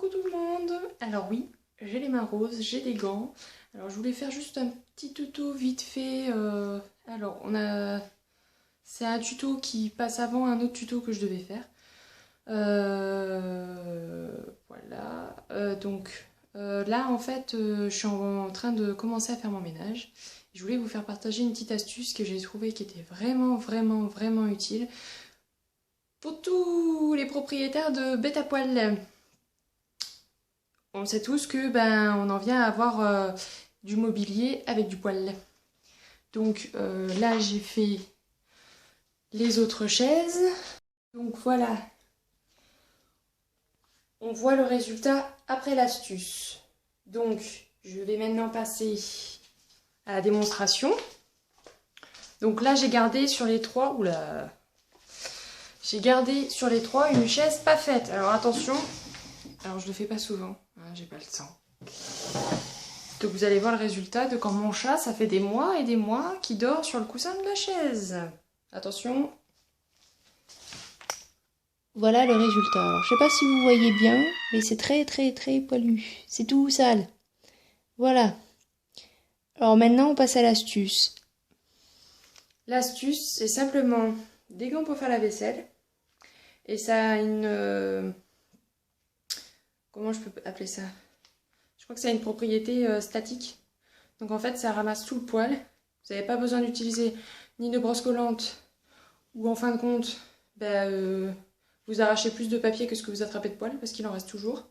Coucou tout le monde. Alors oui, j'ai les mains roses, j'ai des gants. Alors je voulais faire juste un petit tuto vite fait. Alors c'est un tuto qui passe avant un autre tuto que je devais faire. Voilà. Là en fait, je suis en train de commencer à faire mon ménage. Je voulais vous faire partager une petite astuce que j'ai trouvée qui était vraiment utile pour tous les propriétaires de bêtes à poil. On sait tous que on en vient à avoir du mobilier avec du poil. Donc là j'ai fait les autres chaises. Donc voilà. On voit le résultat après l'astuce. Donc je vais maintenant passer à la démonstration. Donc là j'ai gardé sur les trois. Oula. J'ai gardé sur les trois une chaise pas faite. Alors attention. Alors je le fais pas souvent. Hein, j'ai pas le temps. Donc vous allez voir le résultat de quand mon chat, ça fait des mois et des mois qu'il dort sur le coussin de la chaise. Attention. Voilà le résultat. Alors, je sais pas si vous voyez bien, mais c'est très poilu. C'est tout sale. Voilà. Alors maintenant, on passe à l'astuce. L'astuce, c'est simplement des gants pour faire la vaisselle. Et ça a une... comment je peux appeler ça? Je crois que ça a une propriété statique. Donc en fait, ça ramasse tout le poil. Vous n'avez pas besoin d'utiliser ni de brosse collante ou en fin de compte, vous arrachez plus de papier que ce que vous attrapez de poil parce qu'il en reste toujours.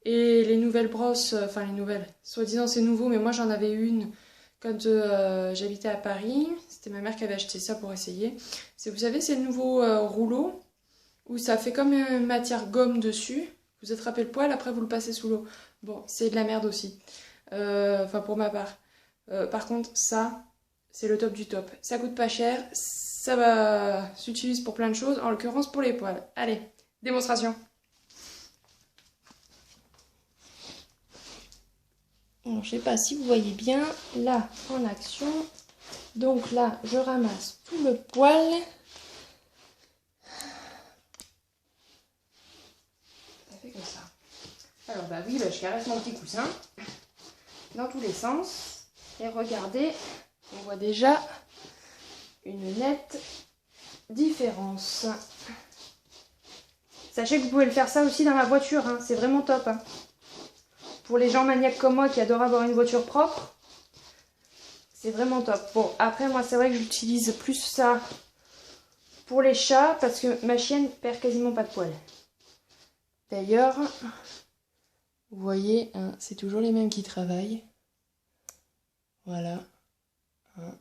Et les nouvelles brosses, enfin les nouvelles, soi-disant c'est nouveau, mais moi j'en avais une quand j'habitais à Paris. C'était ma mère qui avait acheté ça pour essayer. Vous savez, c'est le nouveau rouleau où ça fait comme une matière gomme dessus. Vous attrapez le poil, après vous le passez sous l'eau. Bon, c'est de la merde aussi. Enfin pour ma part. Par contre, ça, c'est le top du top. Ça coûte pas cher, ça s'utilise pour plein de choses, en l'occurrence pour les poils. Allez, démonstration. Alors, je sais pas si vous voyez bien, là, en action. Donc là, je ramasse tout le poil. Ça fait comme ça. Alors oui, je caresse mon petit coussin dans tous les sens. Et regardez, on voit déjà une nette différence. Sachez que vous pouvez le faire ça aussi dans la voiture, hein. C'est vraiment top. Hein. Pour les gens maniaques comme moi qui adorent avoir une voiture propre, c'est vraiment top. Bon, après moi c'est vrai que j'utilise plus ça pour les chats parce que ma chienne perd quasiment pas de poils. D'ailleurs, vous voyez, hein, c'est toujours les mêmes qui travaillent. Voilà. Hein.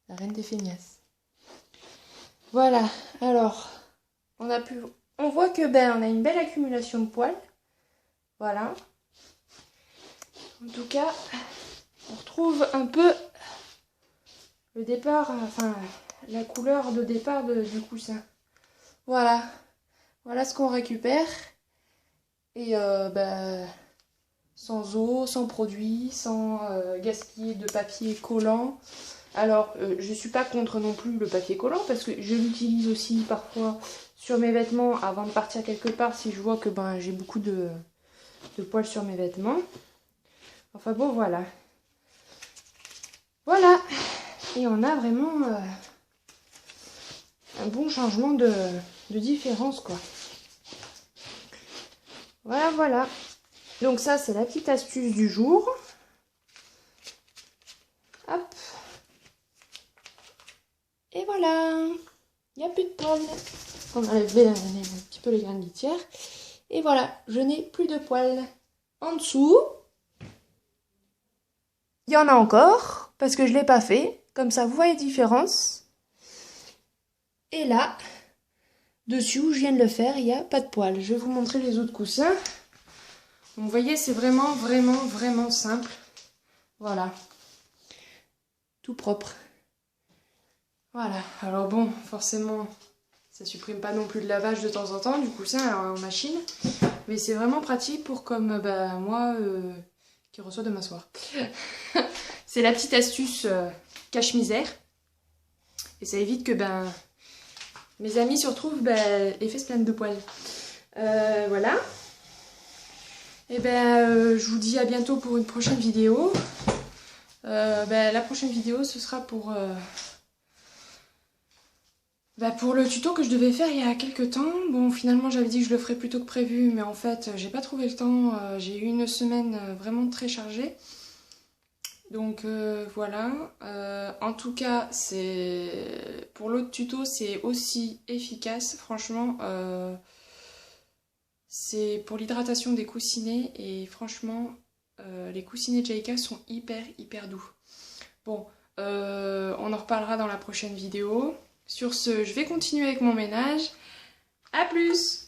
La reine des feignasses. Voilà, alors, on voit que on a une belle accumulation de poils. Voilà. En tout cas, on retrouve un peu le départ, enfin, la couleur de départ du coussin. Voilà. Voilà ce qu'on récupère. Et sans eau, sans produit, sans gaspiller de papier collant. Alors, je suis pas contre non plus le papier collant parce que je l'utilise aussi parfois sur mes vêtements avant de partir quelque part si je vois que j'ai beaucoup de poils sur mes vêtements. Enfin bon, voilà. Voilà. Et on a vraiment un bon changement de différence, quoi. Voilà. Donc ça, c'est la petite astuce du jour. Hop. Et voilà. Il n'y a plus de poils. On enlève un petit peu les graines litières. Et voilà, je n'ai plus de poils. En dessous, il y en a encore, parce que je ne l'ai pas fait. Comme ça, vous voyez la différence. Et là, dessus où je viens de le faire, il n'y a pas de poils. Je vais vous montrer les autres coussins. Donc, vous voyez, c'est vraiment simple. Voilà. Tout propre. Voilà. Alors bon, forcément, ça supprime pas non plus le lavage de temps en temps du coussin en machine. Mais c'est vraiment pratique pour comme moi qui reçois de m'asseoir. C'est la petite astuce cache-misère. Et ça évite que mes amis se retrouvent les fesses pleines de poils. Voilà. Et ben, je vous dis à bientôt pour une prochaine vidéo. La prochaine vidéo, ce sera pour le tuto que je devais faire il y a quelques temps. Bon, finalement, j'avais dit que je le ferais plus tôt que prévu, mais en fait, j'ai pas trouvé le temps. J'ai eu une semaine vraiment très chargée. Donc voilà. En tout cas, pour l'autre tuto, c'est aussi efficace. Franchement, c'est pour l'hydratation des coussinets. Et franchement, les coussinets de Jaika sont hyper doux. Bon, on en reparlera dans la prochaine vidéo. Sur ce, je vais continuer avec mon ménage. À plus!